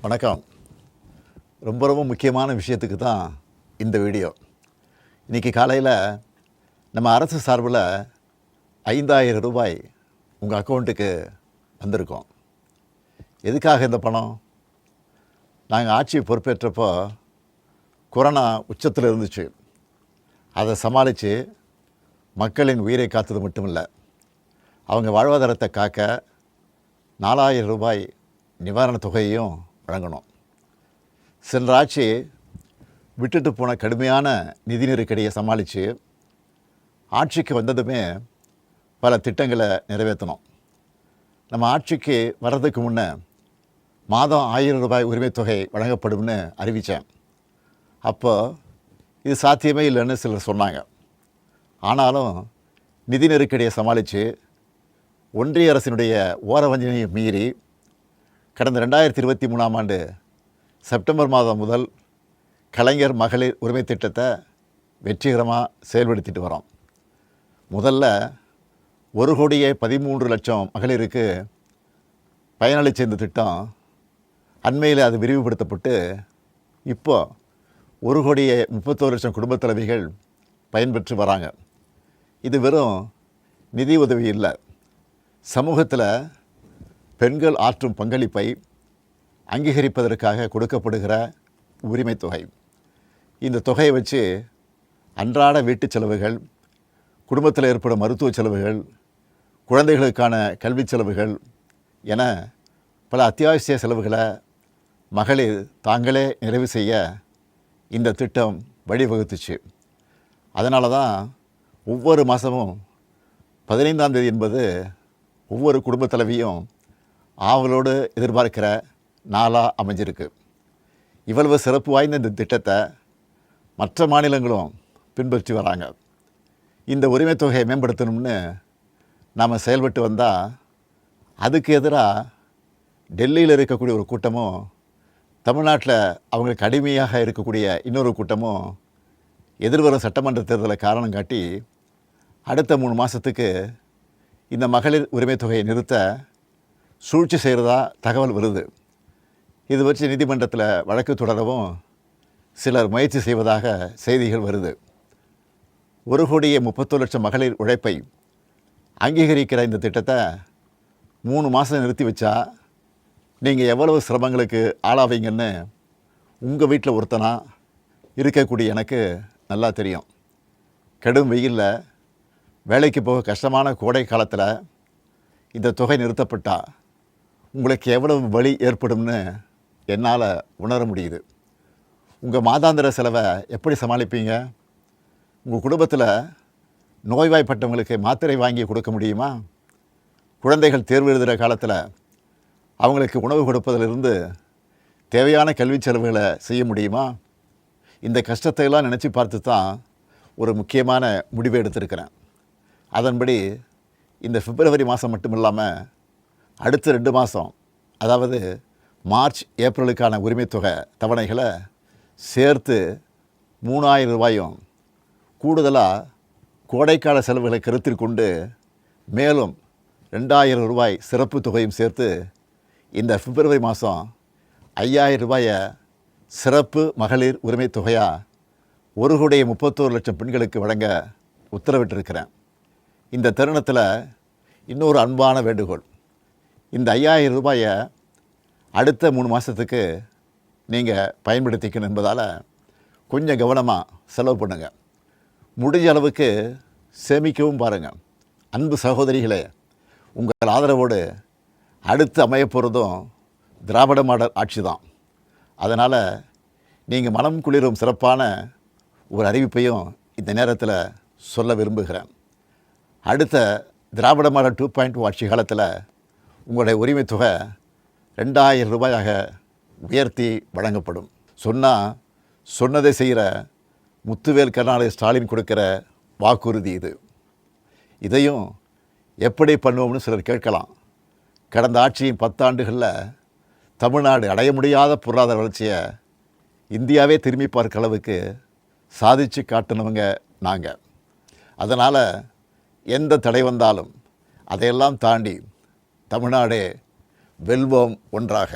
வணக்கம். ரொம்ப முக்கியமான விஷயத்துக்கு தான் இந்த வீடியோ. இன்றைக்கி காலையில் நம்ம அரசு சார்பில் 5,000 ரூபாய் உங்கள் அக்கௌண்ட்டுக்கு வந்திருக்கோம். எதுக்காக இந்த பணம்? நாங்கள் ஆட்சி பொறுப்பேற்றப்போ கொரோனா உச்சத்தில் இருந்துச்சு. அதை சமாளித்து மக்களின் உயிரை காத்தது மட்டும் இல்லை, அவங்க வாழ்வாதாரத்தை காக்க 4,000 ரூபாய் நிவாரணத் தொகையையும் வழங்கணும். சென்ற ஆட்சி விட்டுட்டு போன கடுமையான நிதி நெருக்கடியை சமாளித்து ஆட்சிக்கு வந்ததுமே பல திட்டங்களை நிறைவேற்றணும். நம்ம ஆட்சிக்கு வர்றதுக்கு முன்னே மாதம் 1,000 ரூபாய் உரிமைத் தொகை வழங்கப்படும்னு அறிவித்தேன். அப்போ இது சாத்தியமே இல்லைன்னு சிலர் சொன்னாங்க. ஆனாலும் நிதி நெருக்கடியை சமாளித்து ஒன்றிய அரசினுடைய ஓரவஞ்சனையை மீறி கடந்த 2023ஆம் ஆண்டு செப்டம்பர் மாதம் முதல் கலைஞர் மகளிர் உரிமை திட்டத்தை வெற்றிகரமாக செயல்படுத்திட்டு வரோம். முதல்ல 1,13,00,000 மகளிருக்கு பயனளித்த இந்த திட்டம் அண்மையில் அது விரிவுபடுத்தப்பட்டு இப்போ 1,31,00,000 குடும்பத் தலைவிகள் பயன்பெற்று வராங்க. இது வெறும் நிதி உதவி இல்லை, சமூகத்தில் பெண்கள் ஆற்றும் பங்களிப்பை அங்கீகரிப்பதற்காக கொடுக்கப்படுகிற உரிமை தொகை. இந்த தொகையை வச்சு அன்றாட வீட்டு செலவுகள், குடும்பத்தில் ஏற்படும் மருத்துவ செலவுகள், குழந்தைகளுக்கான கல்வி செலவுகள் என பல அத்தியாவசிய செலவுகளை மகளிர் தாங்களே நிறைவு செய்ய இந்த திட்டம் வழிவகுத்துச்சு. அதனால தான் ஒவ்வொரு மாதமும் 15ஆம் தேதி என்பது ஒவ்வொரு குடும்பத் தலைவியும் ஆவலோடு எதிர்பார்க்கிற நாளாக அமைஞ்சிருக்கு. இவ்வளவு சிறப்பு வாய்ந்த இந்த திட்டத்தை மற்ற மாநிலங்களும் பின்பற்றி வராங்க. இந்த உரிமை தொகையை மேம்படுத்தணும்னு நாம் செயல்பட்டு வந்தால் அதுக்கு எதிராக டெல்லியில் இருக்கக்கூடிய ஒரு கூட்டமும், தமிழ்நாட்டில் அவங்களுக்கு அடிமையாக இருக்கக்கூடிய இன்னொரு கூட்டமும் எதிர்வரும் சட்டமன்ற தேர்தலை காரணம் காட்டி அடுத்த 3 மாதத்துக்கு இந்த மகளிர் உரிமை தொகையை நிறுத்த சூழ்ச்சி செய்கிறதா தகவல் வருது. இது வச்சு நீதிமன்றத்தில் வழக்கு தொடரவும் சிலர் முயற்சி செய்வதாக செய்திகள் வருது. 1,31,00,000 மகளிர் உழைப்பை அங்கீகரிக்கிற இந்த திட்டத்தை 3 மாதம் நிறுத்தி வச்சா நீங்கள் எவ்வளவு சிரமங்களுக்கு ஆளாவீங்கன்னு உங்கள் வீட்டில் ஒருத்தனா இருக்கக்கூடிய எனக்கு நல்லா தெரியும். கடும் வெயிலில் வேலைக்கு போக கஷ்டமான கோடை காலத்தில் இந்த தொகை நிறுத்தப்பட்டால் உங்களுக்கு எவ்வளவு வலி ஏற்படும்னு என்னால் உணர முடியுது. உங்கள் மாதாந்திர செலவை எப்படி சமாளிப்பீங்க? உங்கள் குடும்பத்தில் நோய்வாய்ப்பட்டவங்களுக்கு மாத்திரை வாங்கி கொடுக்க முடியுமா? குழந்தைகள் தேர்வு எழுதுகிற காலத்தில் அவங்களுக்கு உணவு கொடுப்பதிலிருந்து தேவையான கல்வி செலவுகளை செய்ய முடியுமா? இந்த கஷ்டத்தையெல்லாம் நினச்சி பார்த்து தான் ஒரு முக்கியமான முடிவை எடுத்திருக்கிறேன். அதன்படி இந்த பிப்ரவரி மாதம் மட்டும் இல்லாமல் அடுத்த 2 மாதம், அதாவது மார்ச் ஏப்ரலுக்கான உரிமைத்தொகை தவணைகளை சேர்த்து 3,000 ரூபாயும், கூடுதலாக கோடைக்கால செலவுகளை கருத்தில் கொண்டு மேலும் 2,000 ரூபாய் சிறப்பு தொகையும் சேர்த்து இந்த பிப்ரவரி மாதம் 5,000 ரூபாயை சிறப்பு மகளிர் உரிமை தொகையாக 1,31,00,000 பெண்களுக்கு வழங்க உத்தரவிட்டிருக்கிறேன். இந்த தருணத்தில் இன்னொரு அன்பான வேண்டுகோள். இந்த 5,000 ரூபாயை அடுத்த 3 மாதத்துக்கு நீங்கள் பயன்படுத்திக்கணும் என்பதால் கொஞ்சம் கவனமாக செலவு பண்ணுங்கள். முடிஞ்ச அளவுக்கு சேமிக்கவும் பாருங்கள். அன்பு சகோதரிகளே, உங்கள் ஆதரவோடு அடுத்து அமையப்போகிறதும் திராவிட மாடல் ஆட்சி தான். அதனால் நீங்கள் மனம் குளிரும் சிறப்பான ஒரு அறிவிப்பையும் இந்த நேரத்தில் சொல்ல விரும்புகிறேன். அடுத்த திராவிட மாடல் 2.0 ஆட்சி காலத்தில் உங்களுடைய உரிமை தொகை 2,000 ரூபாயாக உயர்த்தி வழங்கப்படும். சொன்னதை செய்கிற முத்துவேல் கருணாநிதி ஸ்டாலின் கொடுக்கிற வாக்குறுதி இது. இதையும் எப்படி பண்ணுவோம்னு சிலர் கேட்கலாம். கடந்த ஆட்சியின் 10 ஆண்டுகளில் தமிழ்நாடு அடைய முடியாத பொருளாதார வளர்ச்சியை இந்தியாவே திரும்பி பார்க்க அளவுக்கு சாதித்து காட்டினவங்க நாங்கள். அதனால் எந்த தடை வந்தாலும் அதையெல்லாம் தாண்டி தமிழ்நாடே வெல்வோம் ஒன்றாக.